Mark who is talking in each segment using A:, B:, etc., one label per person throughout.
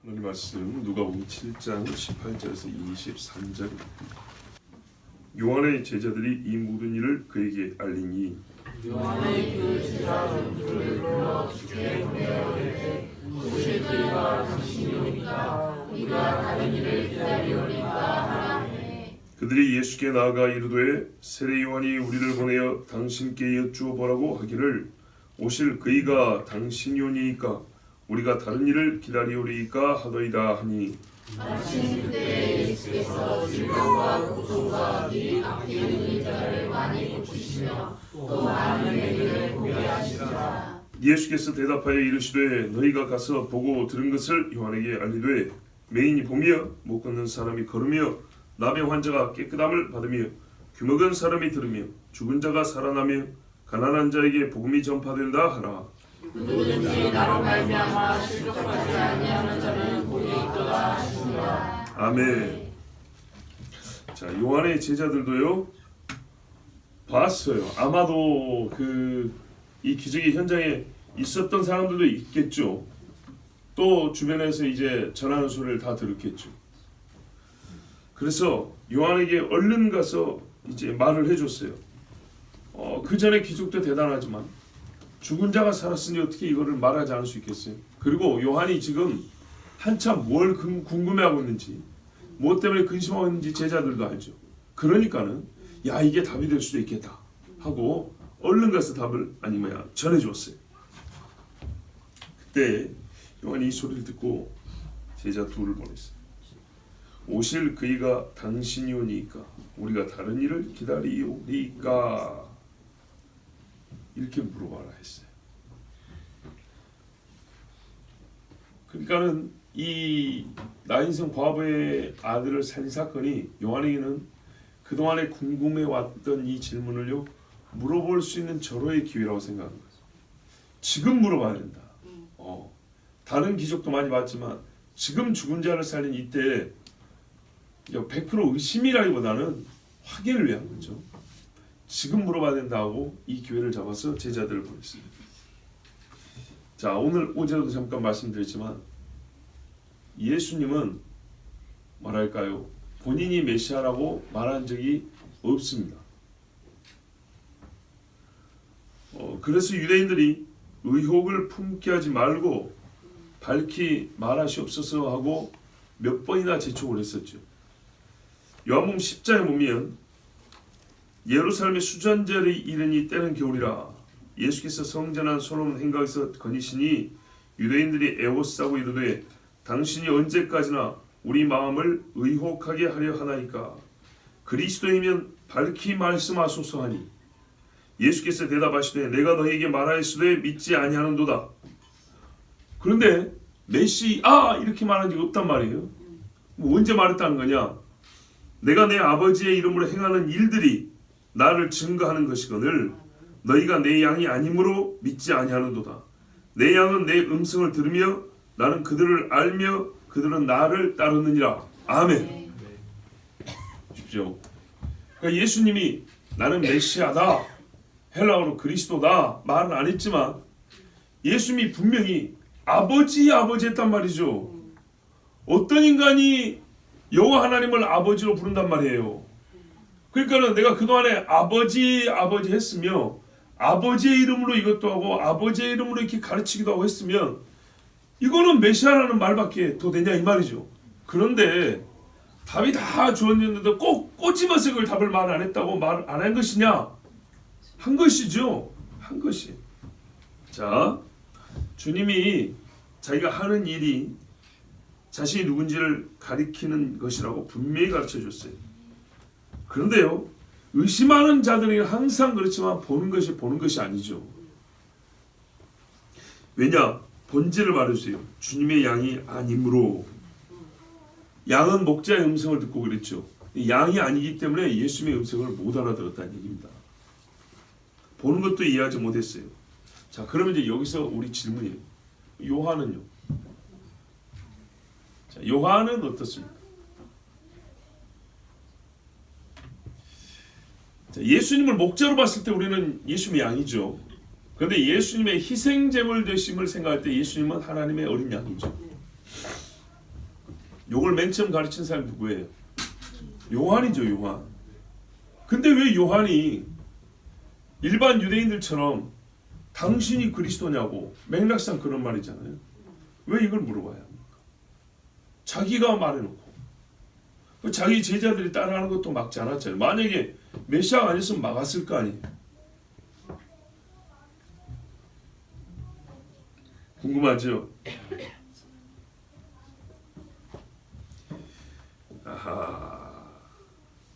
A: 하나님 말씀 누가복음 7장 18절에서 23절입니다. 요한의 제자들이 이 모든 일을 그에게 알리니
B: 요한의 그 제자들을 불러 주께 보내어되 오실 그이가 당신이오니까 우리가 다른 일을 기다리오리까 하매
A: 그들이 예수께 나아가 이르되 세례 요한이 우리를 보내어 당신께 여쭈어 보라고 하기를 오실 그이가 당신이오니까 우리가 다른 일을 기다리오리까 하더이다 하니
B: 마침 그때 예수께서 질병과 고통과 이 아끼는 자를 많이 고치시며 또 많은 매를 보게 하시더라.
A: 예수께서 대답하여 이르시되 너희가 가서 보고 들은 것을 요한에게 알리되 맹인이 보며 못 걷는 사람이 걸으며 나병 환자가 깨끗함을 받으며 귀먹은 사람이 들으며 죽은 자가 살아나며 가난한 자에게 복음이 전파된다 하라.
B: 누구든지 나로 말미암아 실족하지 아니하는 자는 복이 있도다 하시니라.
A: 아멘. 자, 요한의 제자들도요 봤어요. 아마도 이 기적의 현장에 있었던 사람들도 있겠죠. 또 주변에서 이제 전하는 소리를 다 들었겠죠. 그래서 요한에게 얼른 가서 이제 말을 해줬어요. 그 전에 기적도 대단하지만 죽은 자가 살았으니 어떻게 이거를 말하지 않을 수 있겠어요. 그리고 요한이 지금 한참 뭘 궁금해하고 있는지 무엇 때문에 근심하고 있는지 제자들도 알죠. 그러니까는 야 이게 답이 될 수도 있겠다 하고 얼른 가서 답을 전해줬어요. 그때 요한이 이 소리를 듣고 제자 둘을 보냈어요. 오실 그이가 당신이오니까 우리가 다른 일을 기다리오리까 이렇게 물어봐라 했어요. 그러니까는 이 나인성 과부의 아들을 살린 사건이 요한에게는 그동안에 궁금해왔던 이 질문을요 물어볼 수 있는 절호의 기회라고 생각하는 거죠. 지금 물어봐야 된다. 다른 기적도 많이 봤지만 지금 죽은 자를 살린 이때 100% 의심이라기보다는 확인을 위한 거죠. 지금 물어봐야 된다고 이 기회를 잡아서 제자들을 보냈습니다. 자, 오늘 어제도 잠깐 말씀드렸지만 예수님은 뭐랄까요? 본인이 메시아라고 말한 적이 없습니다. 그래서 유대인들이 의혹을 품게 하지 말고 밝히 말하시옵소서 하고 몇 번이나 재촉을 했었죠. 요한복음 10장에 보면 예루살렘의 수잔절이 이르니 때는 겨울이라 예수께서 성전한 솔로몬 행각에서 거니시니 유대인들이 애워싸고 이르되 당신이 언제까지나 우리 마음을 의혹하게 하려 하나이까 그리스도이면 밝히 말씀하소서 하니 예수께서 대답하시되 내가 너희에게 말하였으되 믿지 아니하는도다. 그런데 메시아 이렇게 말한 적이 없단 말이에요. 언제 말했다는 거냐? 내가 내 아버지의 이름으로 행하는 일들이 나를 증거하는 것이거늘 너희가 내 양이 아니므로 믿지 아니하는도다. 내 양은 내 음성을 들으며 나는 그들을 알며 그들은 나를 따르느니라. 아멘. 보십시오. 그러니까 예수님이 나는 메시아다, 헬라어로 그리스도다 말은 안 했지만 예수님이 분명히 아버지 했단 말이죠. 어떤 인간이 여호와 하나님을 아버지로 부른단 말이에요. 그러니까는 내가 그동안에 아버지 했으며 아버지의 이름으로 이것도 하고 아버지의 이름으로 이렇게 가르치기도 하고 했으면 이거는 메시아라는 말밖에 더 되냐 이 말이죠. 그런데 답이 다 주어졌는데 꼭 꼬집어서 그걸 답을 말 안 했다고 말 안 한 것이냐? 한 것이죠. 한 것이. 자, 주님이 자기가 하는 일이 자신이 누군지를 가리키는 것이라고 분명히 가르쳐줬어요. 그런데요, 의심하는 자들이 항상 그렇지만 보는 것이 아니죠. 왜냐? 본질을 말해주세요. 주님의 양이 아니므로. 양은 목자의 음성을 듣고 그랬죠. 양이 아니기 때문에 예수님의 음성을 못 알아들었다는 얘기입니다. 보는 것도 이해하지 못했어요. 자, 그러면 이제 여기서 우리 질문이에요. 요한은요? 자, 요한은 어떻습니까? 자, 예수님을 목자로 봤을 때 우리는 예수님의 양이죠. 그런데 예수님의 희생제물 되심을 생각할 때 예수님은 하나님의 어린 양이죠. 요걸 맨 처음 가르친 사람이 누구예요? 요한이죠, 요한. 근데 왜 요한이 일반 유대인들처럼 당신이 그리스도냐고 맥락상 그런 말이잖아요. 왜 이걸 물어봐야 합니까? 자기가 말해놓고 자기 제자들이 따라하는 것도 막지 않았잖아요. 만약에 메시아가 아니었으면 막았을 거 아니에요. 궁금하죠? 아하,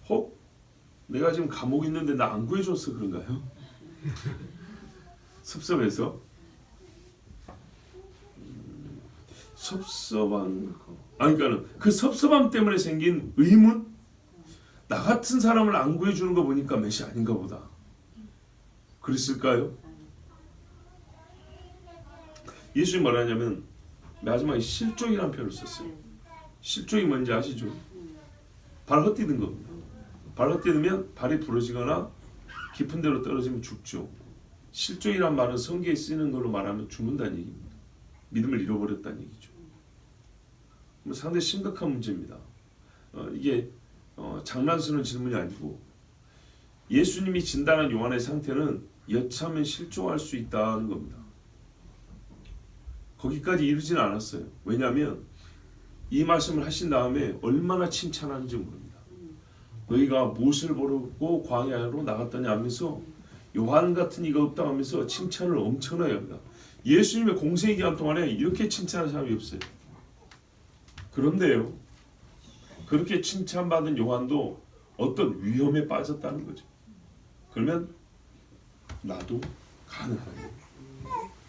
A: 혹 내가 지금 감옥에 있는데 나 안 구해줘서 그런가요? 섭섭해서? 섭섭한 거. 아니 그러니까 그 섭섭함 때문에 생긴 의문? 나 같은 사람을 안 구해주는 거 보니까 메시아 아닌가 보다. 그랬을까요? 예수님이 말하냐면 마지막에 실족이라는 표현을 썼어요. 실족이 뭔지 아시죠? 발 헛디딘 겁니다. 발 헛디디면 발이 부러지거나 깊은 데로 떨어지면 죽죠. 실족이란 말은 성경에 쓰이는 걸로 말하면 죽는다는 얘기입니다. 믿음을 잃어버렸다는 얘기죠. 상당히 심각한 문제입니다. 이게 장난스러운 질문이 아니고 예수님이 진단한 요한의 상태는 여차하면 실종할 수 있다는 겁니다. 거기까지 이르지는 않았어요. 왜냐하면 이 말씀을 하신 다음에 얼마나 칭찬하는지 모릅니다. 너희가 무엇을 보려고 광야로 나갔더니 하면서 요한 같은 이가 없다 하면서 칭찬을 엄청나게 합니다. 예수님의 공생의 기간 동안에 이렇게 칭찬한 사람이 없어요. 그런데요, 그렇게 칭찬받은 요한도 어떤 위험에 빠졌다는 거죠. 그러면 나도 가능하네.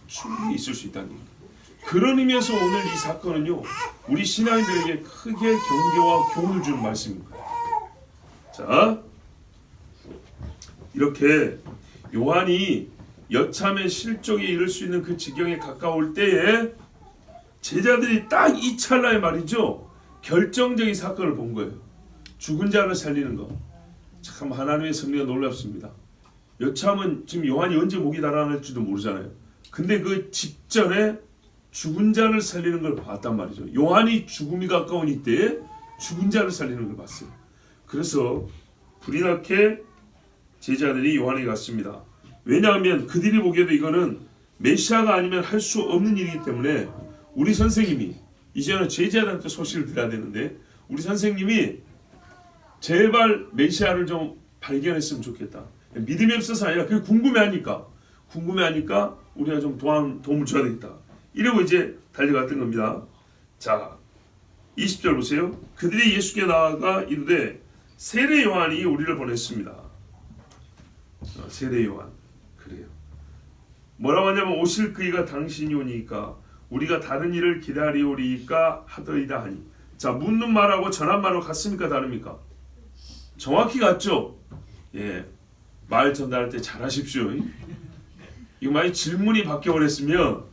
A: 충분히 있을 수 있다는 얘기입니다. 그런 의미에서 오늘 이 사건은요, 우리 신앙인들에게 크게 경계와 교훈을 주는 말씀입니다. 자, 이렇게 요한이 여차하면 실족에 이를 수 있는 그 지경에 가까울 때에 제자들이 딱 이 찰나에 말이죠, 결정적인 사건을 본 거예요. 죽은 자를 살리는 거. 참 하나님의 섭리가 놀랍습니다. 여차하면 지금 요한이 언제 목이 달아날지도 모르잖아요. 근데 그 직전에 죽은 자를 살리는 걸 봤단 말이죠. 요한이 죽음이 가까운 이때에 죽은 자를 살리는 걸 봤어요. 그래서 불이 나게 제자들이 요한에게 갔습니다. 왜냐하면 그들이 보기에도 이거는 메시아가 아니면 할 수 없는 일이기 때문에 우리 선생님이 이제는 제자들한테 소식을 드려야 되는데 우리 선생님이 제발 메시아를 좀 발견했으면 좋겠다. 믿음이 없어서 아니라 그게 궁금해하니까 우리가 좀 도움을 줘야 되겠다. 이러고 이제 달려갔던 겁니다. 자, 20절 보세요. 그들이 예수께 나아가 이르되 세례 요한이 우리를 보냈습니다. 세례 요한. 그래요. 뭐라고 하냐면 오실 그이가 당신이 오니까 우리가 다른 일을 기다리오리까 하더이다 하니. 자, 묻는 말하고 전한 말하고 같습니까 다릅니까? 정확히 같죠? 예, 말 전달할 때 잘하십시오. 이거 만약 질문이 바뀌어버렸으면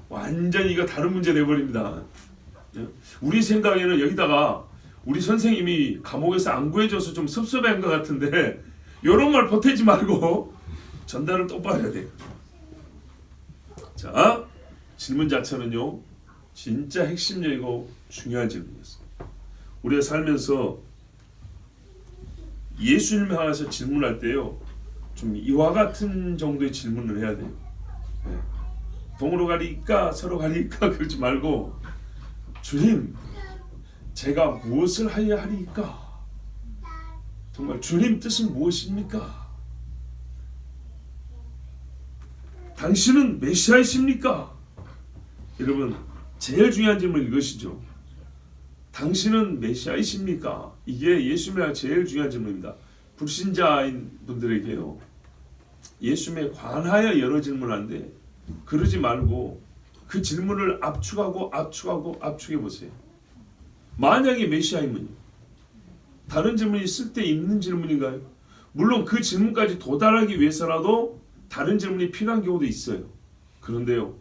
A: 완전히 이거 다른 문제 돼버립니다. 우리 생각에는 여기다가 우리 선생님이 감옥에서 안 구해줘서 좀 섭섭해한 것 같은데 이런 말 보태지 말고 전달을 똑바로 해야 돼요. 자, 질문 자체는요 진짜 핵심적이고 중요한 질문이었어요. 우리가 살면서 예수님을 향해서 질문할 때요 좀 이와 같은 정도의 질문을 해야 돼요. 네. 동으로 가리까 서로 가리까 그러지 말고 주님 제가 무엇을 하여야 하리까? 정말 주님 뜻은 무엇입니까? 당신은 메시아이십니까? 여러분 제일 중요한 질문은 이것이죠. 당신은 메시아이십니까? 이게 예수님의 제일 중요한 질문입니다. 불신자인 분들에게요 예수님에 관하여 여러 질문하는데 그러지 말고 그 질문을 압축해 보세요. 만약에 메시아이면요 다른 질문이 쓸데있는 질문인가요? 물론 그 질문까지 도달하기 위해서라도 다른 질문이 필요한 경우도 있어요. 그런데요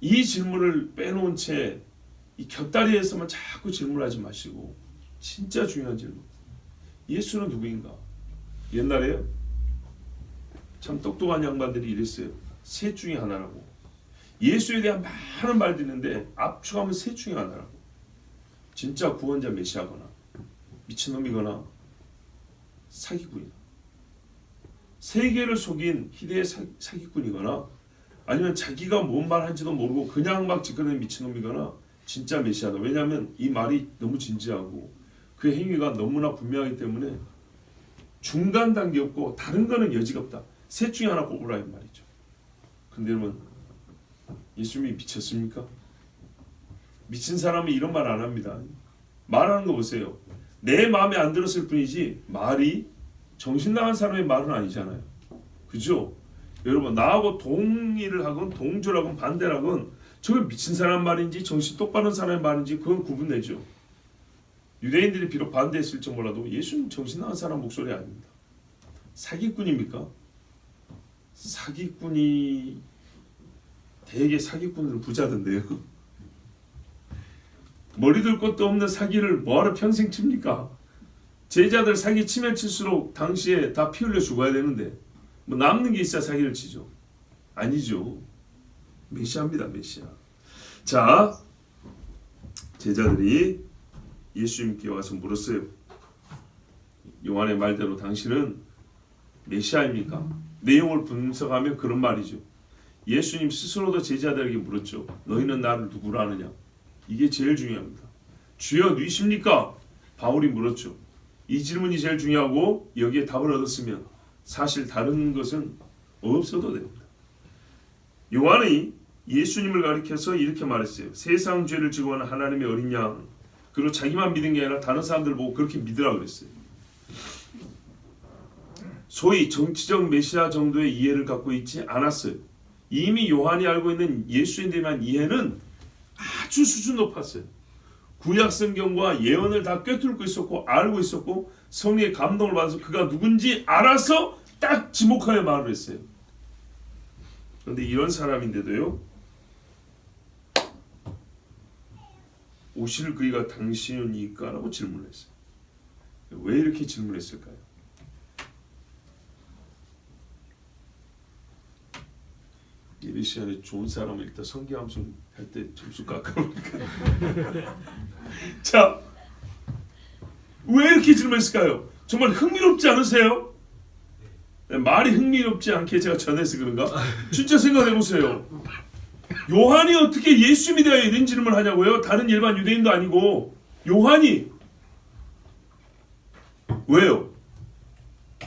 A: 이 질문을 빼놓은 채 이 곁다리에서만 자꾸 질문하지 마시고 진짜 중요한 질문. 예수는 누구인가? 옛날에 참 똑똑한 양반들이 이랬어요. 셋 중에 하나라고. 예수에 대한 많은 말들이 있는데 압축하면 셋 중에 하나라고. 진짜 구원자 메시아거나 미친놈이거나 사기꾼이다. 세계를 속인 희대의 사기꾼이거나 아니면 자기가 뭔 말한지도 모르고 그냥 막 짓거리는 미친놈이거나 진짜 메시아다. 왜냐하면 이 말이 너무 진지하고 그 행위가 너무나 분명하기 때문에 중간 단계 없고 다른 거는 여지가 없다. 셋 중에 하나 꼽으라 이 말이죠. 근데 여러분 예수님이 미쳤습니까? 미친 사람은 이런 말 안 합니다. 말하는 거 보세요. 내 마음에 안 들었을 뿐이지 말이 정신 나간 사람의 말은 아니잖아요. 그죠? 여러분 나하고 동의를 하건 동조하건 반대를 하건 저게 미친 사람 말인지 정신 똑바른 사람의 말인지 그건 구분되죠. 유대인들이 비록 반대했을지 몰라도 예수는 정신 나간 사람 목소리 아닙니다. 사기꾼입니까? 사기꾼이 되게 사기꾼은 부자던데요. 머리 들 것도 없는 사기를 뭐하러 평생 칩니까? 제자들 사기 치면 칠수록 당시에 다 피 흘려 죽어야 되는데 뭐 남는 게 있어야 사기를 치죠. 아니죠. 메시아입니다. 메시아. 자, 제자들이 예수님께 와서 물었어요. 요한의 말대로 당신은 메시아입니까? 내용을 분석하면 그런 말이죠. 예수님 스스로도 제자들에게 물었죠. 너희는 나를 누구라 하느냐? 이게 제일 중요합니다. 주여 누구십니까? 바울이 물었죠. 이 질문이 제일 중요하고 여기에 답을 얻었으면 사실 다른 것은 없어도 됩니다. 요한이 예수님을 가리켜서 이렇게 말했어요. 세상 죄를 지고 하는 하나님의 어린 양. 그리고 자기만 믿은 게 아니라 다른 사람들 보고 그렇게 믿으라고 그랬어요. 소위 정치적 메시아 정도의 이해를 갖고 있지 않았어요. 이미 요한이 알고 있는 예수에 대한 이해는 아주 수준 높았어요. 구약 성경과 예언을 다 꿰뚫고 있었고 알고 있었고 성령의 감동을 받아서 그가 누군지 알아서 딱 지목하여 말을 했어요. 그런데 이런 사람인데도요. 오실 그이가 당신이니까? 라고 질문했어요. 왜 이렇게 질문했을까요? 예배 시간에 좋은 사람을 일단 성경함송 할 때 점수 깎아보니까 자, 왜 이렇게 질문했을까요? 정말 흥미롭지 않으세요? 말이 흥미롭지 않게 제가 전해서 그런가? 진짜 생각해보세요. 요한이 어떻게 예수님에 대하여 이런 질문을 하냐고요? 다른 일반 유대인도 아니고 요한이 왜요?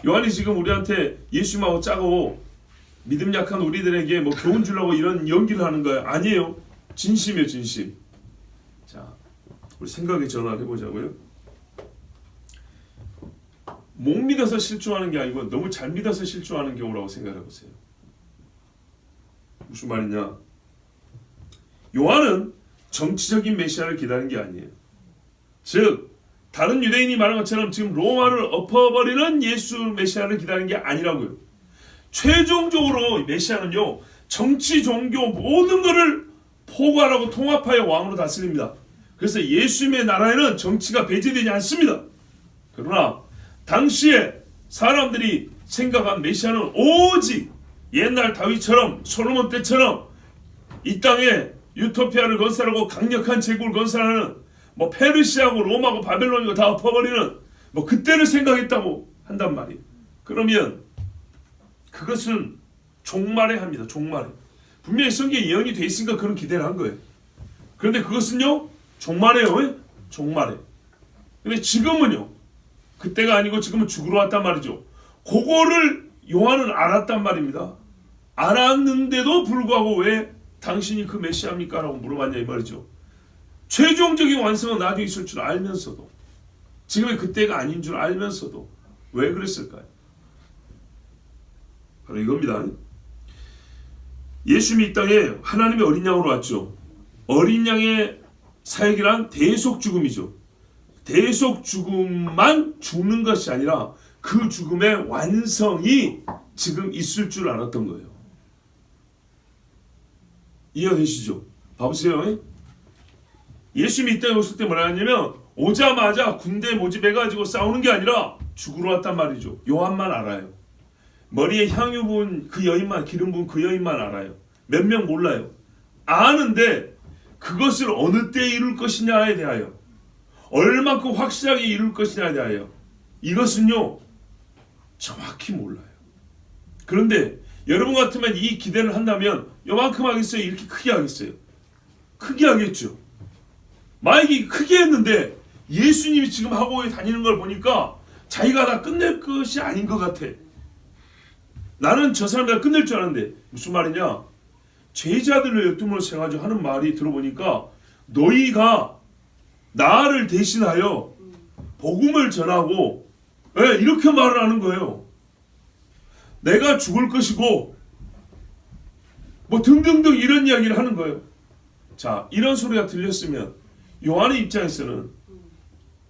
A: 요한이 지금 우리한테 예수님하고 짜고 믿음 약한 우리들에게 뭐 교훈 주려고 이런 연기를 하는 거예요? 아니에요. 진심이에요, 진심. 자, 우리 생각의 전환을 해보자고요. 못 믿어서 실종하는 게 아니고 너무 잘 믿어서 실종하는 경우라고 생각해보세요. 무슨 말이냐? 요한은 정치적인 메시아를 기다린 게 아니에요. 즉 다른 유대인이 말한 것처럼 지금 로마를 엎어버리는 예수 메시아를 기다린 게 아니라고요. 최종적으로 메시아는요, 정치, 종교 모든 것을 포괄하고 통합하여 왕으로 다스립니다. 그래서 예수님의 나라에는 정치가 배제되지 않습니다. 그러나 당시에 사람들이 생각한 메시아는 오직 옛날 다윗처럼 솔로몬 때처럼 이 땅에 유토피아를 건설하고 강력한 제국을 건설하는 뭐 페르시아고 로마고 바벨론이고 다 엎어버리는 뭐 그때를 생각했다고 한단 말이에요. 그러면 그것은 종말에 합니다. 종말에. 분명히 성경에 예언이 돼 있으니까 그런 기대를 한 거예요. 그런데 그것은요, 종말에요. 종말에. 근데 지금은요, 그때가 아니고 지금은 죽으러 왔단 말이죠. 그거를 요한은 알았단 말입니다. 알았는데도 불구하고 왜 당신이 그 메시아입니까? 라고 물어봤냐 이 말이죠. 최종적인 완성은 나중에 있을 줄 알면서도, 지금의 그때가 아닌 줄 알면서도 왜 그랬을까요? 바로 이겁니다. 예수님이 이 땅에 하나님의 어린 양으로 왔죠. 어린 양의 사역이란 대속 죽음이죠. 대속 죽음만 죽는 것이 아니라 그 죽음의 완성이 지금 있을 줄 알았던 거예요. 이해되시죠? 봐보세요. 예수님이 이 땅에 오실 때 뭐라 하냐면 오자마자 군대 모집해가지고 싸우는 게 아니라 죽으러 왔단 말이죠. 요한만 알아요. 머리에 향유 부은 그 여인만, 기름 부은 그 여인만 알아요. 몇 명 몰라요. 아는데 그것을 어느 때에 이룰 것이냐에 대하여 얼만큼 확실하게 이룰 것이냐에 대하여 이것은요 정확히 몰라요. 그런데 여러분 같으면 이 기대를 한다면 요만큼 하겠어요? 이렇게 크게 하겠어요? 크게 하겠죠. 만약에 크게 했는데 예수님이 지금 하고 다니는 걸 보니까 자기가 다 끝낼 것이 아닌 것 같아. 나는 저 사람들 끝낼 줄 알았는데 무슨 말이냐? 제자들을 열두문으로 세가지고 하는 말이 들어보니까 너희가 나를 대신하여 복음을 전하고 이렇게 말을 하는 거예요. 내가 죽을 것이고 뭐 등등등 이런 이야기를 하는 거예요. 자, 이런 소리가 들렸으면 요한의 입장에서는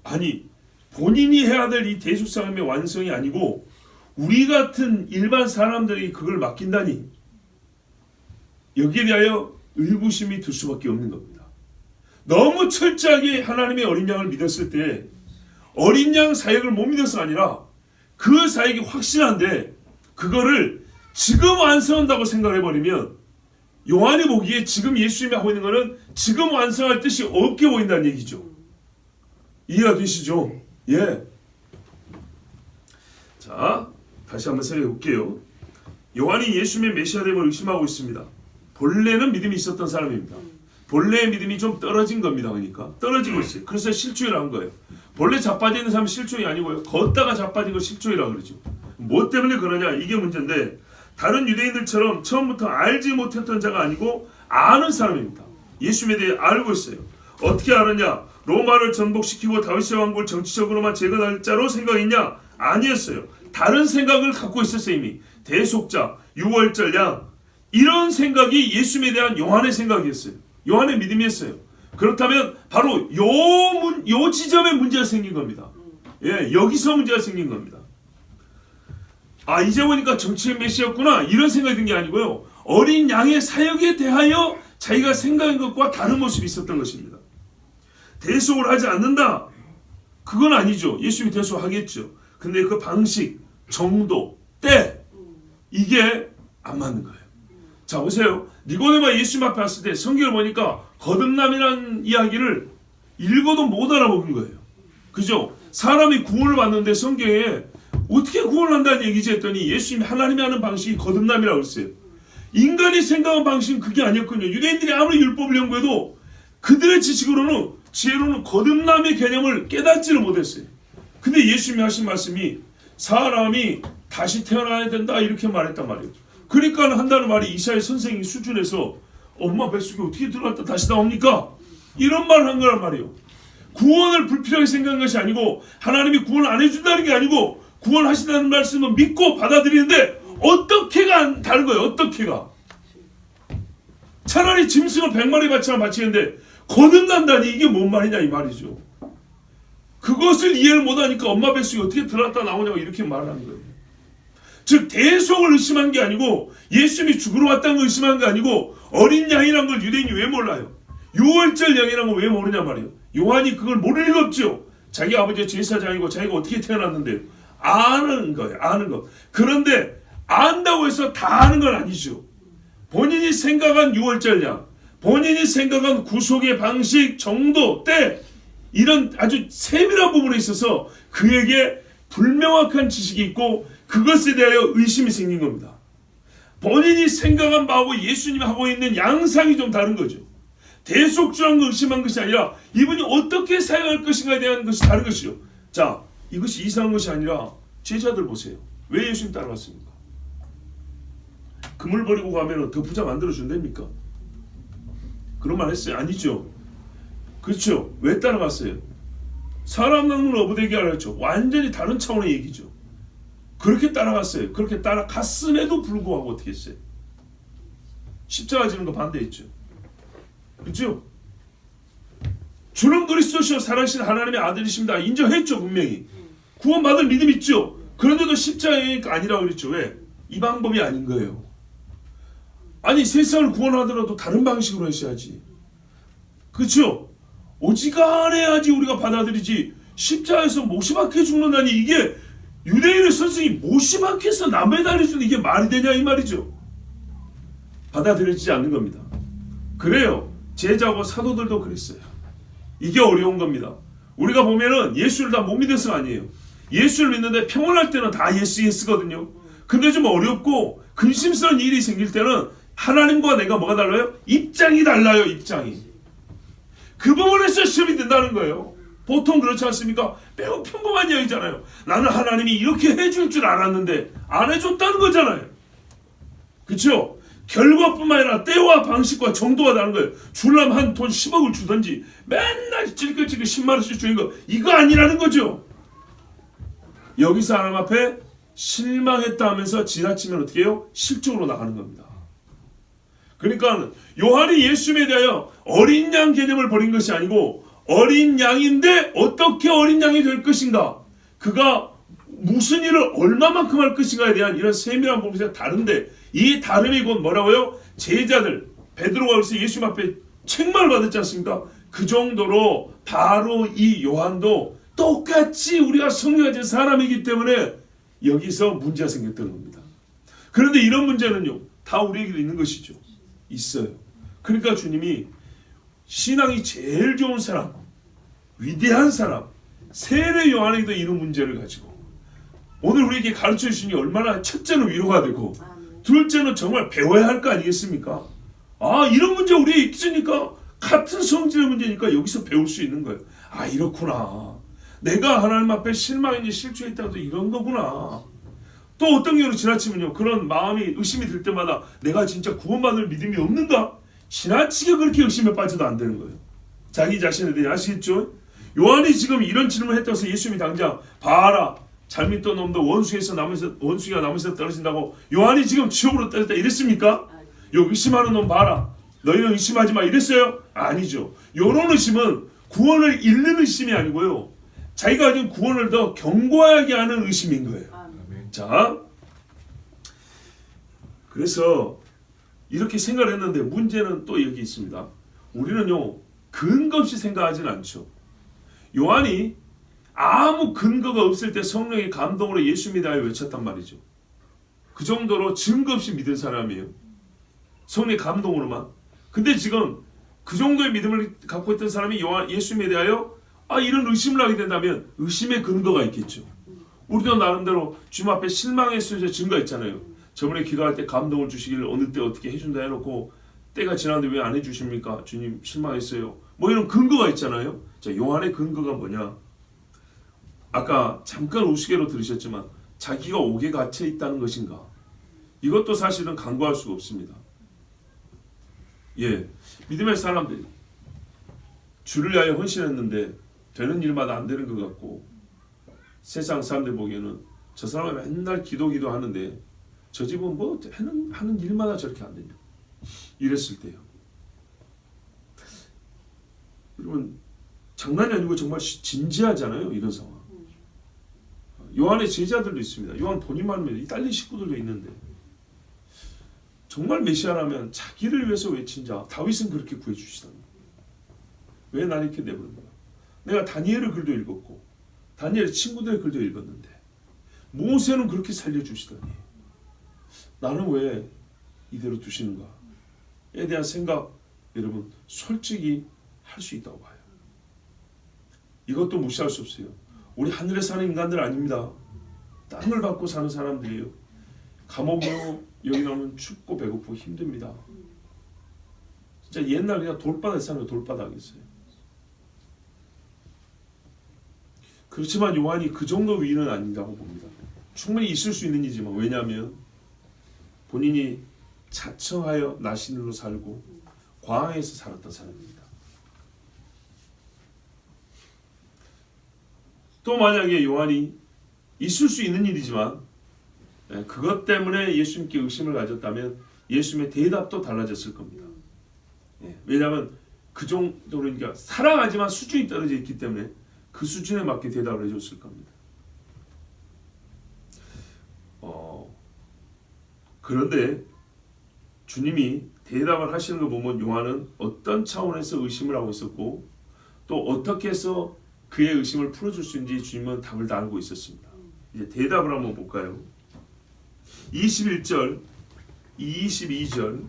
A: 아니 본인이 해야 될 이 대속사함의 완성이 아니고 우리 같은 일반 사람들이 그걸 맡긴다니 여기에 대하여 의구심이 들 수밖에 없는 겁니다. 너무 철저하게 하나님의 어린 양을 믿었을 때 어린 양 사역을 못 믿어서가 아니라 그 사역이 확실한데 그거를 지금 완성한다고 생각해버리면 요한이 보기에 지금 예수님이 하고 있는 거는 지금 완성할 뜻이 없게 보인다는 얘기죠. 이해가 되시죠? 예. 자, 다시 한번 생각해 볼게요. 요한이 예수님의 메시아됨을 의심하고 있습니다. 본래는 믿음이 있었던 사람입니다. 본래의 믿음이 좀 떨어진 겁니다. 그러니까 떨어지고 있어요. 그래서 실족이라고 한 거예요. 본래 자빠져 있는 사람은 실족이 아니고요. 걷다가 자빠진 거 실족이라고 그러죠. 뭐 때문에 그러냐 이게 문제인데 다른 유대인들처럼 처음부터 알지 못했던 자가 아니고 아는 사람입니다. 예수님에 대해 알고 있어요. 어떻게 알았냐? 로마를 전복시키고 다윗의 왕국을 정치적으로만 재건할 자로 생각했냐? 아니었어요. 다른 생각을 갖고 있었어요. 이미 대속자, 유월절 양 이런 생각이 예수님에 대한 요한의 생각이었어요. 요한의 믿음이었어요. 그렇다면 바로 요 지점에 문제가 생긴 겁니다. 예, 여기서 문제가 생긴 겁니다. 아, 이제 보니까 정치의 메시아였구나 이런 생각이 든 게 아니고요. 어린 양의 사역에 대하여 자기가 생각한 것과 다른 모습이 있었던 것입니다. 대속을 하지 않는다. 그건 아니죠. 예수님이 대속하겠죠. 근데 그 방식, 정도, 때 이게 안 맞는 거예요. 자, 보세요. 니고데모가 예수님 앞에 왔을 때 성경을 보니까 거듭남이라는 이야기를 읽어도 못 알아먹은 거예요. 그죠? 사람이 구원을 받는데 성경에 어떻게 구원을 한다는 얘기지 했더니 예수님이 하나님이 하는 방식이 거듭남이라고 했어요. 인간이 생각한 방식은 그게 아니었거든요. 유대인들이 아무리 율법을 연구해도 그들의 지혜로는 거듭남의 개념을 깨닫지를 못했어요. 근데 예수님이 하신 말씀이 사람이 다시 태어나야 된다 이렇게 말했단 말이에요. 그러니까 한다는 말이 이사야 선생님 수준에서 엄마 뱃속에 어떻게 들어갔다 다시 나옵니까? 이런 말을 한 거란 말이에요. 구원을 불필요하게 생각한 것이 아니고 하나님이 구원을 안 해준다는 게 아니고 구원하신다는 말씀을 믿고 받아들이는데 어떻게가 다른 거예요. 어떻게가. 차라리 짐승을 100마리 바치는데 거듭난다니 이게 뭔 말이냐 이 말이죠. 그것을 이해를 못하니까 엄마 뱃속에 어떻게 들어갔다 나오냐고 이렇게 말하는 거예요. 즉 대속을 의심한 게 아니고 예수님이 죽으러 왔다는 걸 의심한 게 아니고 어린 양이란 걸 유대인이 왜 몰라요? 유월절 양이란 걸 왜 모르냐 말이에요. 요한이 그걸 모를 리가 없죠. 자기 아버지가 제사장이고 자기가 어떻게 태어났는데 아는 거예요. 아는 것. 그런데 안다고 해서 다 아는 건 아니죠. 본인이 생각한 유월절 양, 본인이 생각한 구속의 방식, 정도, 때 이런 아주 세밀한 부분에 있어서 그에게 불명확한 지식이 있고 그것에 대하여 의심이 생긴 겁니다. 본인이 생각한 바하고 예수님이 하고 있는 양상이 좀 다른 거죠. 대속주한 걸 의심한 것이 아니라 이분이 어떻게 사용할 것인가에 대한 것이 다른 것이죠. 자, 이것이 이상한 것이 아니라 제자들 보세요. 왜 예수님 따라갔습니까? 금을 버리고 가면 더 부자 만들어준답니까? 그런 말 했어요? 아니죠. 그렇죠. 왜 따라갔어요? 사람 낚는 어부대기 하랬죠. 완전히 다른 차원의 얘기죠. 그렇게 따라갔어요. 그렇게 따라갔음에도 불구하고 어떻게 했어요? 십자가 지는 거 반대했죠. 그렇죠? 주는 그리스도시요 살아계신 하나님의 아들이십니다. 인정했죠. 분명히. 구원받을 믿음 있죠. 그런데도 십자가가 아니라고 그랬죠. 왜? 이 방법이 아닌 거예요. 아니 세상을 구원하더라도 다른 방식으로 했어야지. 그렇죠? 오지간해야지 우리가 받아들이지 십자가에서 못이 박혀 죽는다니 이게 유대인의 선생이 못이 박혀서 남의 다리 주는 이게 말이 되냐 이 말이죠. 받아들여지지 않는 겁니다. 그래요. 제자고 사도들도 그랬어요. 이게 어려운 겁니다. 우리가 보면은 예수를 다 못 믿어서가 아니에요. 예수를 믿는데 평온할 때는 다 예스거든요. 근데 좀 어렵고 근심스러운 일이 생길 때는 하나님과 내가 뭐가 달라요? 입장이 달라요. 입장이. 그 부분에서 시험이 된다는 거예요. 보통 그렇지 않습니까? 매우 평범한 이야기잖아요. 나는 하나님이 이렇게 해줄 줄 알았는데 안 해줬다는 거잖아요. 그렇죠? 결과뿐만 아니라 때와 방식과 정도가 다른 거예요. 줄라면 한 돈 10억을 주든지 맨날 찔끔찔끔 10만 원씩 주는 거 이거 아니라는 거죠. 여기서 하나님 앞에 실망했다 하면서 지나치면 어떻게 해요? 실족으로 나가는 겁니다. 그러니까 요한이 예수님에 대하여 어린 양 개념을 버린 것이 아니고 어린 양인데 어떻게 어린 양이 될 것인가, 그가 무슨 일을 얼마만큼 할 것인가에 대한 이런 세밀한 부분이 다른데, 이 다름이 곧 뭐라고요? 제자들 베드로가 그래서 예수님 앞에 책망을 받았지 않습니까? 그 정도로 바로 이 요한도 똑같이 우리가 성령 가진 사람이기 때문에 여기서 문제가 생겼던 겁니다. 그런데 이런 문제는요 다 우리에게도 있는 것이죠. 있어요. 그러니까 주님이 신앙이 제일 좋은 사람, 위대한 사람 세례 요한에게도 이런 문제를 가지고 오늘 우리에게 가르쳐 주시니 얼마나 첫째는 위로가 되고 둘째는 정말 배워야 할 거 아니겠습니까? 아, 이런 문제 우리에 있으니까 같은 성질의 문제니까 여기서 배울 수 있는 거예요. 아, 이렇구나. 내가 하나님 앞에 실망인지 실추했다도 이런 거구나. 또 어떤 경우는 지나치면요, 그런 마음이 의심이 들 때마다 내가 진짜 구원받을 믿음이 없는가? 지나치게 그렇게 의심에 빠져도 안 되는 거예요. 자기 자신에 대해 아시겠죠? 요한이 지금 이런 질문을 했다고 해서 예수님이 당장 봐라, 잘 믿던 놈도 원수가 나무에서 떨어진다고 요한이 지금 지옥으로 떨어졌다 이랬습니까? 요 의심하는 놈 봐라, 너희는 의심하지 마 이랬어요? 아니죠. 요런 의심은 구원을 잃는 의심이 아니고요, 자기가 가진 구원을 더 견고하게 하는 의심인 거예요. 자, 그래서 이렇게 생각을 했는데 문제는 또 여기 있습니다. 우리는요 근거 없이 생각하지는 않죠. 요한이 아무 근거가 없을 때 성령의 감동으로 예수 믿어야 외쳤단 말이죠. 그 정도로 증거 없이 믿은 사람이에요. 성령의 감동으로만. 근데 지금 그 정도의 믿음을 갖고 있던 사람이 예수님에 대하여 이런 의심을 하게 된다면 의심의 근거가 있겠죠. 우리도 나름대로 주님 앞에 실망했을 증거가 있잖아요. 저번에 기도할 때 감동을 주시기를 어느 때 어떻게 해준다 해놓고 때가 지났는데 왜 안 해주십니까? 주님 실망했어요. 뭐 이런 근거가 있잖아요. 자, 요한의 근거가 뭐냐? 아까 잠깐 우스개로 들으셨지만 자기가 옥에 갇혀 있다는 것인가? 이것도 사실은 간과할 수가 없습니다. 예, 믿음의 사람들이 주를 위하여 헌신했는데 되는 일마다 안 되는 것 같고, 세상 사람들 보기에는 저 사람은 맨날 기도하는데 저 집은 뭐 하는 일마다 저렇게 안 되냐, 이랬을 때요. 여러분 장난이 아니고 정말 진지하잖아요, 이런 상황. 요한의 제자들도 있습니다. 요한 본인만 딸린 식구들도 있는데 정말 메시아라면 자기를 위해서 외친 자 다윗은 그렇게 구해주시다니 왜 나를 이렇게 내버렸나? 내가 다니엘의 글도 읽었고 다니엘 친구들의 글도 읽었는데 모세는 그렇게 살려주시다니 나는 왜 이대로 두시는가에 대한 생각, 여러분 솔직히 할 수 있다고 봐요. 이것도 무시할 수 없어요. 우리 하늘에 사는 인간들 아닙니다. 땅을 받고 사는 사람들이에요. 감옥으로 여기 나오면 춥고 배고프고 힘듭니다. 진짜 옛날 그냥 돌바닥에 사는 거 돌바닥이었어요. 그렇지만 요한이 그 정도 위는 아니라고 봅니다. 충분히 있을 수 있는 일이지만, 왜냐하면 본인이 자청하여 나신으로 살고 광야에서 살았던 사람입니다. 또 만약에 요한이 있을 수 있는 일이지만 그것 때문에 예수님께 의심을 가졌다면 예수님의 대답도 달라졌을 겁니다. 왜냐하면 그 정도로 그러니까 사랑하지만 수준이 떨어져 있기 때문에 그 수준에 맞게 대답을 해줬을 겁니다. 그런데 주님이 대답을 하시는 거 보면 요한은 어떤 차원에서 의심을 하고 있었고 또 어떻게 해서 그의 의심을 풀어줄 수 있는지 주님은 답을 다 알고 있었습니다. 이제 대답을 한번 볼까요? 21절, 22절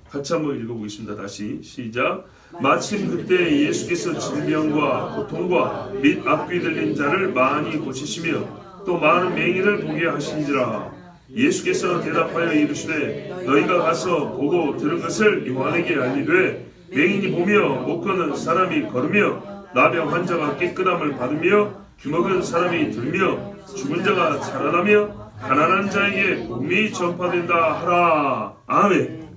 A: 같이 한번 읽어보겠습니다. 다시 시작. 마침 그때 예수께서 질병과 고통과 및 앞귀 들린 자를 많이 고치시며 또 많은 맹인을 보게 하신지라. 예수께서 대답하여 이르시되 너희가 가서 보고 들은 것을 요한에게 알리되 맹인이 보며 못 걷는 사람이 걸으며 나병 환자가 깨끗함을 받으며 귀먹은 사람이 들으며 죽은 자가 살아나며 가난한 자에게 복음이 전파된다 하라. 아멘.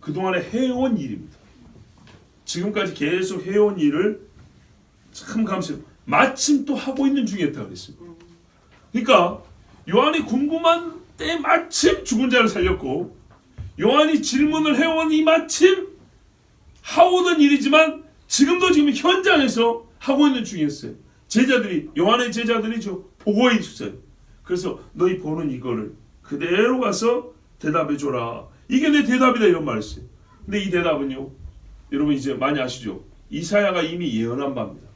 A: 그동안에 해온 일입니다. 지금까지 계속 해온 일을 참 감사해요. 마침 또 하고 있는 중이었다 그랬습니다. 그러니까 요한이 궁금한 때 마침 죽은 자를 살렸고, 요한이 질문을 해온 이 마침 하오던 일이지만 지금도 지금 현장에서 하고 있는 중이었어요. 제자들이, 요한의 제자들이죠, 보고 있었어요. 그래서 너희 보는 이거를 그대로 가서 대답해줘라. 이게 내 대답이다 이런 말했어요. 근데 이 대답은요, 여러분 이제 많이 아시죠? 이사야가 이미 예언한 바입니다.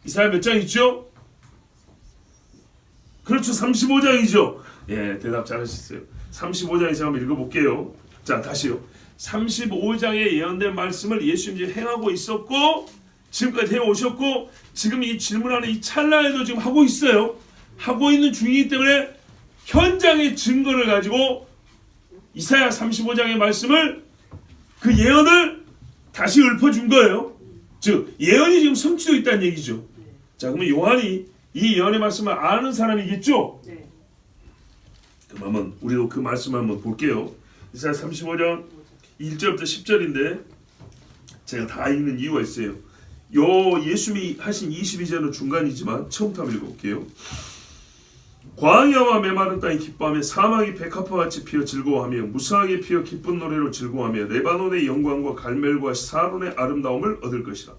A: 이사야 몇 장 있죠? 그렇죠, 35장이죠. 예, 대답 잘하셨어요. 35장에서 한번 읽어볼게요. 자, 다시요. 35장에 예언된 말씀을 예수님이 행하고 있었고 지금까지 해오셨고 지금 이 질문하는 이 찰나에도 지금 하고 있어요. 하고 있는 중이기 때문에 현장의 증거를 가지고 이사야 35장의 말씀을, 그 예언을 다시 읊어준 거예요. 즉 예언이 지금 성취되어 있다는 얘기죠. 자, 그러면 요한이 이 예언의 말씀을 아는 사람이겠죠?
B: 네.
A: 그럼 한번 우리도 그 말씀을 한번 볼게요. 이사야 35장 1절부터 10절인데 제가 다 읽는 이유가 있어요. 요 예수님이 하신 22절은 중간이지만 처음부터 한번 읽어볼게요. 광야와 메마른 땅이 기뻐하며 사막이 백합화같이 피어 즐거워하며 무성하게 피어 기쁜 노래로 즐거워하며 레바논의 영광과 갈멜과 사론의 아름다움을 얻을 것이라.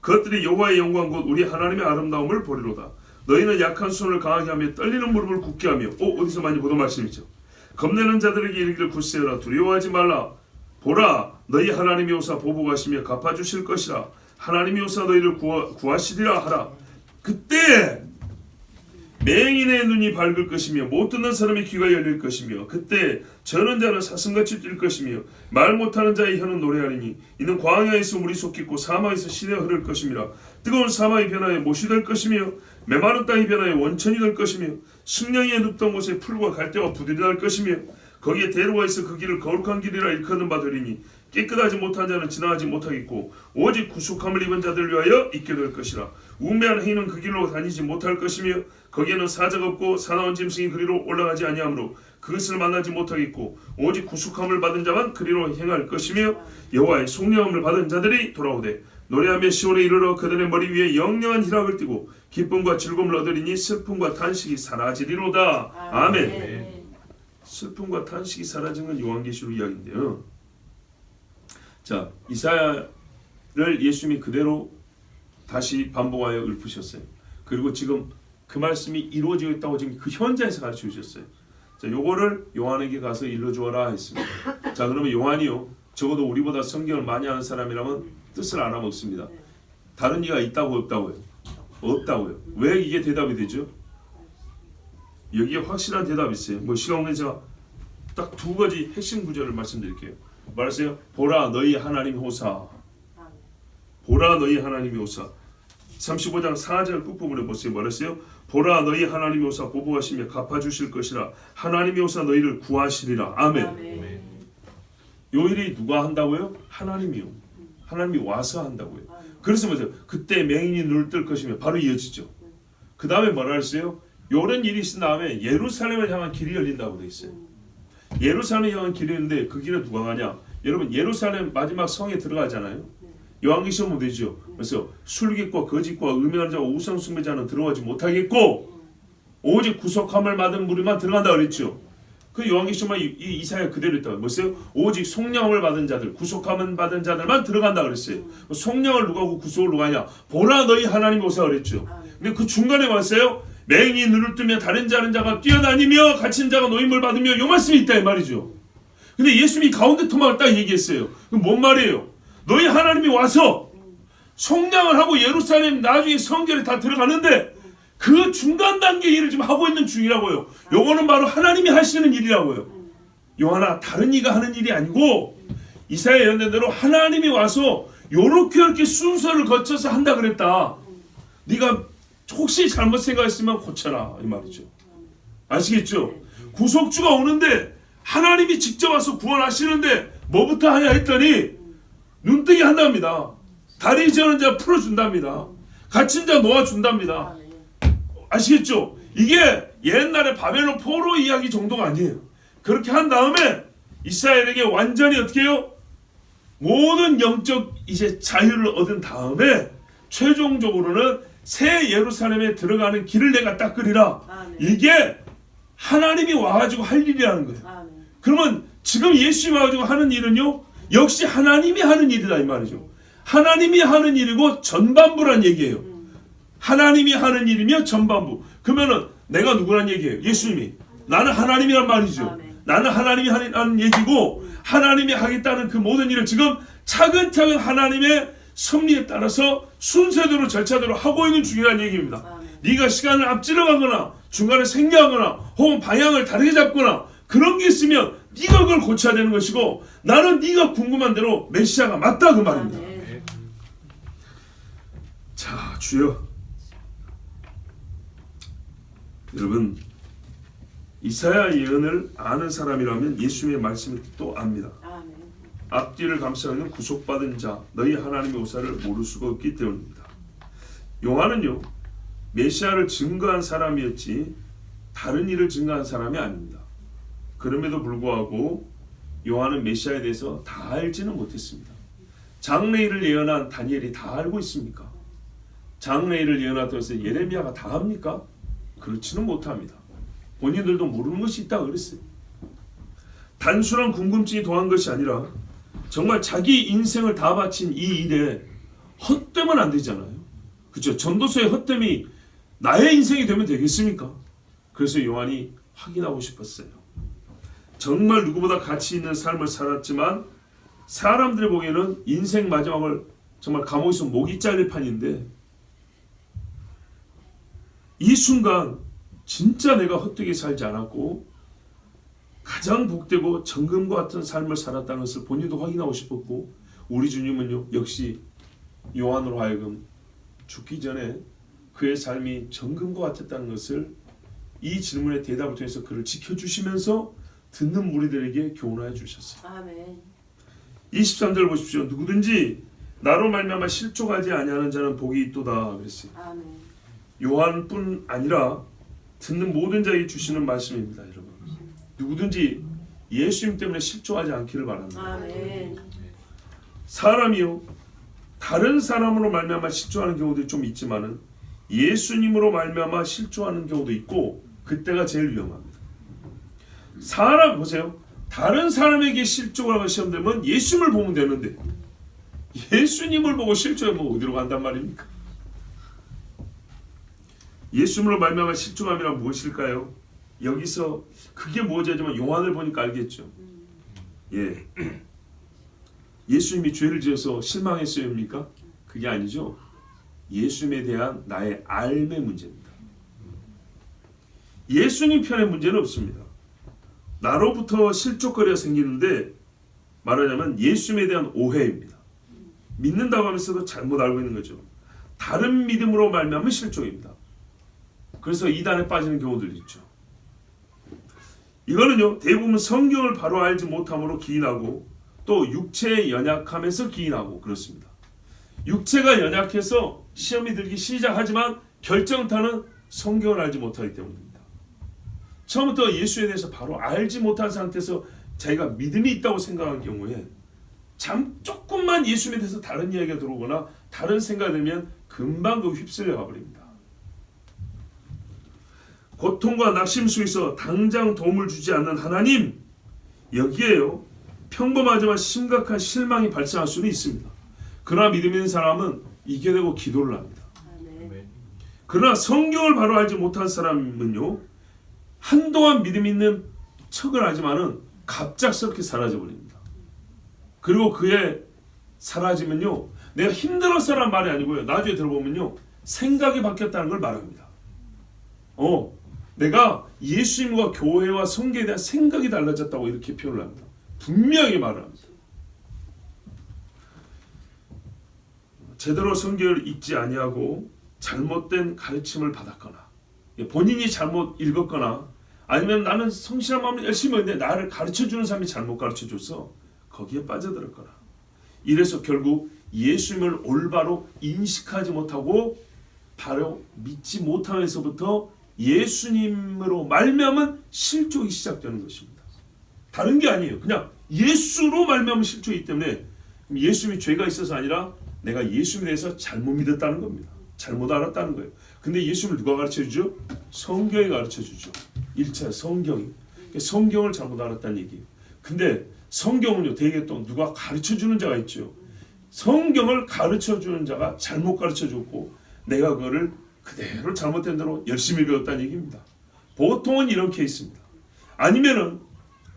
A: 그것들이 여호와의 영광 곧 우리 하나님의 아름다움을 보리로다. 너희는 약한 손을 강하게 하며 떨리는 무릎을 굳게 하며, 어디서 많이 보던 말씀이죠. 겁내는 자들에게 이르기를 굳세어라. 두려워하지 말라. 보라, 너희 하나님이 오사 보복하시며 갚아주실 것이라. 하나님이 오사 너희를 구하시리라 하라. 그때 맹인의 눈이 밝을 것이며 못 듣는 사람의 귀가 열릴 것이며 그때 저는 자는 사슴같이 뛸 것이며 말 못하는 자의 혀는 노래하리니 이는 광야에서 물이 솟깃고 사막에서 시내가 흐를 것이니라. 뜨거운 사막이 변하여 못이 될 것이며 메마른 땅이 변하여 원천이 될 것이며 승냥이에 눕던 곳에 풀과 갈대와 부들이 날 것이며 거기에 대로가 있어 그 길을 거룩한 길이라 일컫는 바 되리니 깨끗하지 못한 자는 지나가지 못하겠고 오직 구속함을 입은 자들 위하여 있게 될 것이라. 우매한 행인은 그 길로 다니지 못할 것이며 거기에는 사자가 없고 사나운 짐승이 그리로 올라가지 아니하므로 그것을 만나지 못하겠고 오직 구속함을 받은 자만 그리로 행할 것이며 여호와의 속량함을 받은 자들이 돌아오되 노래하며 시온에 이르러 그들의 머리 위에 영영한 희락을 띠고 기쁨과 즐거움을 얻으리니 슬픔과 탄식이 사라지리로다. 아멘. 슬픔과 탄식이 사라지는 요한계시록 이야기인데요. 자, 이사야를 예수님이 그대로 다시 반복하여 읊으셨어요. 그리고 지금 그 말씀이 이루어지고 있다고 지금 그 현장에서 가르쳐 주셨어요. 자, 요거를 요한에게 가서 일러주어라 했습니다. 자, 그러면 요한이요, 적어도 우리보다 성경을 많이 아는 사람이라면 뜻을 알아먹습니다. 다른 이가 있다고 없다고요? 없다고요. 왜 이게 대답이 되죠? 여기에 확실한 대답이 있어요. 뭐 시간 관계상 딱 두 가지 핵심 구절을 말씀드릴게요. 말하세요. 보라 너희 하나님이 오사. 보라 너희 하나님이 오사. 35장 4절 끝부분에 보세요. 말했어요. 보라 너희 하나님이 오사 보복하시며 갚아주실 것이라. 하나님이 오사 너희를 구하시리라. 아멘.
B: 아멘.
A: 요 일이 누가 한다고요? 하나님이요. 하나님이 와서 한다고요. 그래서 뭐죠? 그때 맹인이 눈을 뜰 것이며 바로 이어지죠. 그 다음에 뭐라 했어요? 요런 일이 있은 다음에 예루살렘을 향한 길이 열린다고 돼 있어요. 예루살렘을 향한 길이 있는데 그 길에 누가 가냐? 여러분 예루살렘 마지막 성에 들어가잖아요. 요한계시록 보면 되죠. 그래서 술객과 거짓과 음행하는 자와 우상 숭배자는 들어가지 못하겠고 오직 구속함을 받은 무리만 들어간다 그랬죠. 그 요한계시록만 이 이사야 그대로 있다고. 뭐였어요? 오직 속량을 받은 자들, 구속함을 받은 자들만 들어간다 그랬어요. 속량을 누가 하고 구속을 누가 하냐? 보라 너희 하나님 오사 그랬죠. 근데 그 중간에 왔어요. 맹인이 눈을 뜨며 다른 자는 자가 뛰어다니며 갇힌 자가 노임을 받으며 요 말씀이 있다 이 말이죠. 근데 예수님이 가운데 토막을 딱 얘기했어요. 그럼 뭔 말이에요? 너희 하나님이 와서 속량을 하고 예루살렘 나중에 성결에 다 들어가는데 그 중간 단계 일을 지금 하고 있는 중이라고요. 요거는 바로 하나님이 하시는 일이라고요. 요하나 다른 이가 하는 일이 아니고 이사야 예언된 대로 하나님이 와서 요렇게 순서를 거쳐서 한다 그랬다. 네가 혹시 잘못 생각했으면 고쳐라 이 말이죠. 아시겠죠? 구속주가 오는데 하나님이 직접 와서 구원하시는데 뭐부터 하냐 했더니 눈뜨게 한답니다. 다리 저는 자 풀어준답니다. 갇힌 자 놓아준답니다. 아시겠죠? 이게 옛날에 바벨론 포로 이야기 정도가 아니에요. 그렇게 한 다음에 이스라엘에게 완전히 어떻게 해요? 모든 영적 이제 자유를 얻은 다음에 최종적으로는 새 예루살렘에 들어가는 길을 내가 닦으리라. 이게 하나님이 와가지고 할 일이라는 거예요. 그러면 지금 예수님이 와가지고 하는 일은요, 역시 하나님이 하는 일이다 이 말이죠. 하나님이 하는 일이고 전반부란 얘기예요. 하나님이 하는 일이며 전반부. 그러면은 내가 누구란 얘기예요? 예수님이. 나는 하나님이란 말이죠. 나는 하나님이 하는 얘기고, 하나님이 하겠다는 그 모든 일을 지금 차근차근 하나님의 섭리에 따라서 순서대로 절차대로 하고 있는 중이라는 얘기입니다. 네가 시간을 앞질러 가거나 중간에 생략하거나 혹은 방향을 다르게 잡거나 그런 게 있으면 네가 그걸 고쳐야 되는 것이고, 나는 네가 궁금한 대로 메시아가 맞다 그 말입니다. 자, 주여, 여러분, 이사야 예언을 아는 사람이라면 예수님의 말씀을 또 압니다. 앞뒤를 감싸는 구속받은 자, 너희 하나님의 오사를 모를 수가 없기 때문입니다. 요한은요, 메시아를 증거한 사람이었지 다른 일을 증거한 사람이 아닙니다. 그럼에도 불구하고 요한은 메시아에 대해서 다 알지는 못했습니다. 장래일을 예언한 다니엘이 다 알고 있습니까? 장래일을 예언하던 해서 예레미야가 다 합니까? 그렇지는 못합니다. 본인들도 모르는 것이 있다고 그랬어요. 단순한 궁금증이 더한 것이 아니라 정말 자기 인생을 다 바친 이 일에 헛되면 안 되잖아요. 그렇죠? 전도서의 헛됨이 나의 인생이 되면 되겠습니까? 그래서 요한이 확인하고 싶었어요. 정말 누구보다 가치 있는 삶을 살았지만 사람들이 보기에는 인생 마지막을 정말 감옥에서 목이 잘릴 판인데, 이 순간 진짜 내가 헛되게 살지 않았고 가장 복되고 정금과 같은 삶을 살았다는 것을 본인도 확인하고 싶었고, 우리 주님은요, 역시 요한으로 하여금 죽기 전에 그의 삶이 정금과 같았다는 것을 이 질문의 대답을 통해서 그를 지켜주시면서 듣는 무리들에게 교훈하여 주셨어요.
B: 아멘.
A: 23절 보십시오. 누구든지 나로 말미암아 실족하지 아니하는 자는 복이 있도다 그랬어요.
B: 아멘.
A: 요한뿐 아니라 듣는 모든 자에게 주시는 말씀입니다, 여러분. 누구든지 예수님 때문에 실족하지 않기를 바랍니다.
B: 아멘.
A: 사람이요, 다른 사람으로 말미암아 실족하는 경우도 좀 있지만은 예수님으로 말미암아 실족하는 경우도 있고, 그때가 제일 위험합니다. 사람 보세요. 다른 사람에게 실족을 하고 시험되면 예수님을 보면 되는데 예수님을 보고 실족하면 어디로 간단 말입니까? 예수님으로 말미암아 실족함이란 무엇일까요? 여기서 그게 무엇이 하지만 요한을 보니까 알겠죠. 예, 예수님이 죄를 지어서 실망했어요입니까? 그게 아니죠. 예수님에 대한 나의 알의 문제입니다. 예수님 편의 문제는 없습니다. 나로부터 실족거리가 생기는데 말하자면 예수님에 대한 오해입니다. 믿는다고 하면서도 잘못 알고 있는 거죠. 다른 믿음으로 말미암은 실족입니다. 그래서 이단에 빠지는 경우들이 있죠. 이거는요, 대부분 성경을 바로 알지 못함으로 기인하고 또 육체의 연약함에서 기인하고 그렇습니다. 육체가 연약해서 시험이 들기 시작하지만 결정타는 성경을 알지 못하기 때문입니다. 처음부터 예수에 대해서 바로 알지 못한 상태에서 자기가 믿음이 있다고 생각한 경우에 조금만 예수에 대해서 다른 이야기가 들어오거나 다른 생각이 들면 금방 그 휩쓸려 가버립니다. 고통과 낙심 속에서 당장 도움을 주지 않는 하나님, 여기에요, 평범하지만 심각한 실망이 발생할 수는 있습니다. 그러나 믿음 있는 사람은 이겨내고 기도를 합니다. 그러나 성경을 바로 알지 못한 사람은요, 한동안 믿음 있는 척을 하지만은 갑작스럽게 사라져버립니다. 그리고 그의 사라지면요, 내가 힘들었어라는 말이 아니고요, 나중에 들어보면요, 생각이 바뀌었다는 걸 말합니다. 내가 예수님과 교회와 성경에 대한 생각이 달라졌다고 이렇게 표현을 합니다. 분명히 말을 합니다. 제대로 성경을 읽지 아니하고 잘못된 가르침을 받았거나 본인이 잘못 읽었거나 아니면 나는 성실한 마음으로 열심히 했는데 나를 가르쳐주는 사람이 잘못 가르쳐줘서 거기에 빠져들었거나 이래서 결국 예수님을 올바로 인식하지 못하고 바로 믿지 못하면서부터 예수님으로 말미암은 실족이 시작되는 것입니다. 다른 게 아니에요. 그냥 예수로 말미암은 실족이기 때문에 예수님이 죄가 있어서 아니라 내가 예수님에 대해서 잘못 믿었다는 겁니다. 잘못 알았다는 거예요. 근데 예수님을 누가 가르쳐주죠? 성경이 가르쳐주죠. 1차 성경이. 성경을 잘못 알았다는 얘기예요. 근데 성경은요 되게 또 누가 가르쳐주는 자가 있죠. 성경을 가르쳐주는 자가 잘못 가르쳐줬고 내가 그거를 그대로 잘못된 대로 열심히 배웠다는 얘기입니다. 보통은 이런 케이스입니다. 아니면은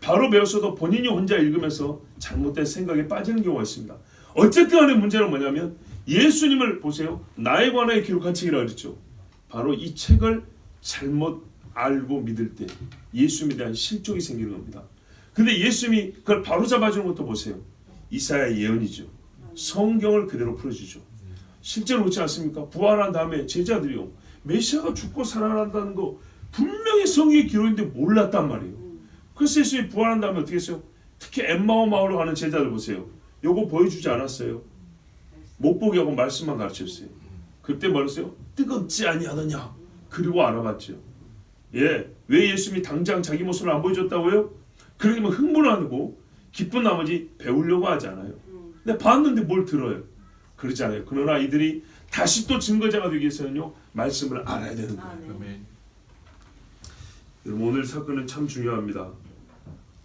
A: 바로 배웠어도 본인이 혼자 읽으면서 잘못된 생각에 빠지는 경우가 있습니다. 어쨌든 간에 문제는 뭐냐면 예수님을 보세요. 나에 관하여 기록한 책이라고 그랬죠. 바로 이 책을 잘못 알고 믿을 때 예수님에 대한 실족이 생기는 겁니다. 근데 예수님이 그걸 바로 잡아주는 것도 보세요. 이사야 예언이죠. 성경을 그대로 풀어주죠. 실제로 그렇지 않습니까? 부활한 다음에 제자들이요. 메시아가 죽고 살아난다는 거 분명히 성경에 기록인데 몰랐단 말이에요. 그래서 예수님이 부활한 다음에 어떻게 했어요? 특히 엠마오 마을로 가는 제자들 보세요. 요거 보여주지 않았어요. 못 보게 하고 말씀만 가르쳤어요. 그때 뭐랬어요? 뜨겁지 아니하느냐. 그리고 알아봤죠. 예, 왜 예수님이 당장 자기 모습을 안 보여줬다고요? 그러면 흥분하고 기쁜 나머지 배우려고 하지 않아요. 근데 봤는데 뭘 들어요? 그러지 않아요. 그러나 이들이 다시 또 증거자가 되기 위해서는요 말씀을 알아야 되는 거예요. 여러분 오늘 사건은 참 중요합니다.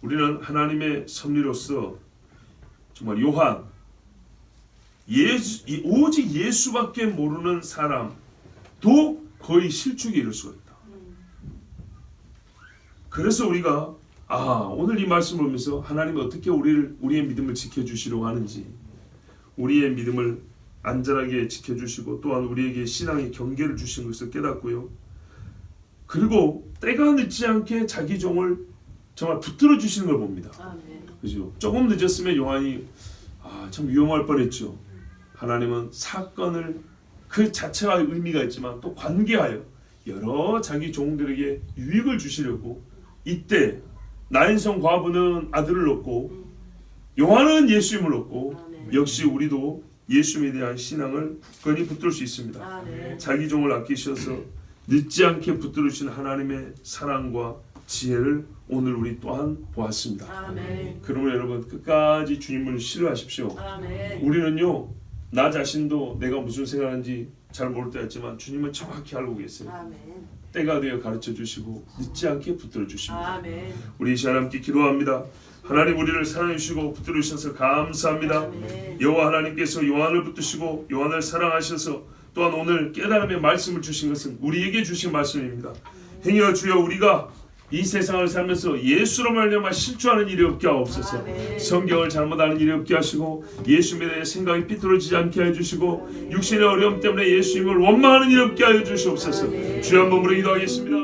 A: 우리는 하나님의 섭리로서 정말 요한 오직 예수밖에 모르는 사람도 거의 실축에 이를 수가 있다. 그래서 우리가 오늘 이 말씀을 보면서 하나님이 어떻게 우리의 믿음을 지켜주시려고 하는지 우리의 믿음을 안전하게 지켜주시고 또한 우리에게 신앙의 경계를 주신 것을 깨닫고요. 그리고 때가 늦지 않게 자기 종을 정말 붙들어 주시는 걸 봅니다. 그죠? 조금 늦었으면 요한이 참 위험할 뻔했죠. 하나님은 사건을 그 자체가 의미가 있지만 또 관계하여 여러 자기 종들에게 유익을 주시려고 이때 나인성 과부는 아들을 얻고 요한은 예수님을 얻고 역시 우리도 예수님에 대한 신앙을 굳건히 붙들 수 있습니다. 자기 종을 아끼셔서 늦지 않게 붙들으신 하나님의 사랑과 지혜를 오늘 우리 또한 보았습니다. 그러면 여러분 끝까지 주님을 신뢰하십시오. 우리는요 나 자신도 내가 무슨 생각하는지 잘 모를 때가 있지만 주님은 정확히 알고 계세요. 때가 되어 가르쳐 주시고 늦지 않게 붙들어 주십니다. 우리 이 시간 함께 기도합니다. 하나님 우리를 사랑해 주시고 붙들어 주셔서 감사합니다. 여호와 하나님께서 요한을 붙드시고 요한을 사랑하셔서 또한 오늘 깨달음의 말씀을 주신 것은 우리에게 주신 말씀입니다. 행여 주여 우리가 이 세상을 살면서 예수로 말미암아 실추하는 일이 없게 하옵소서. 성경을 잘못하는 일이 없게 하시고 예수님에 대해 생각이 삐뚤어지지 않게 해주시고 육신의 어려움 때문에 예수님을 원망하는 일이 없게 하여 주시옵소서. 주여 한번 부르기도 하겠습니다.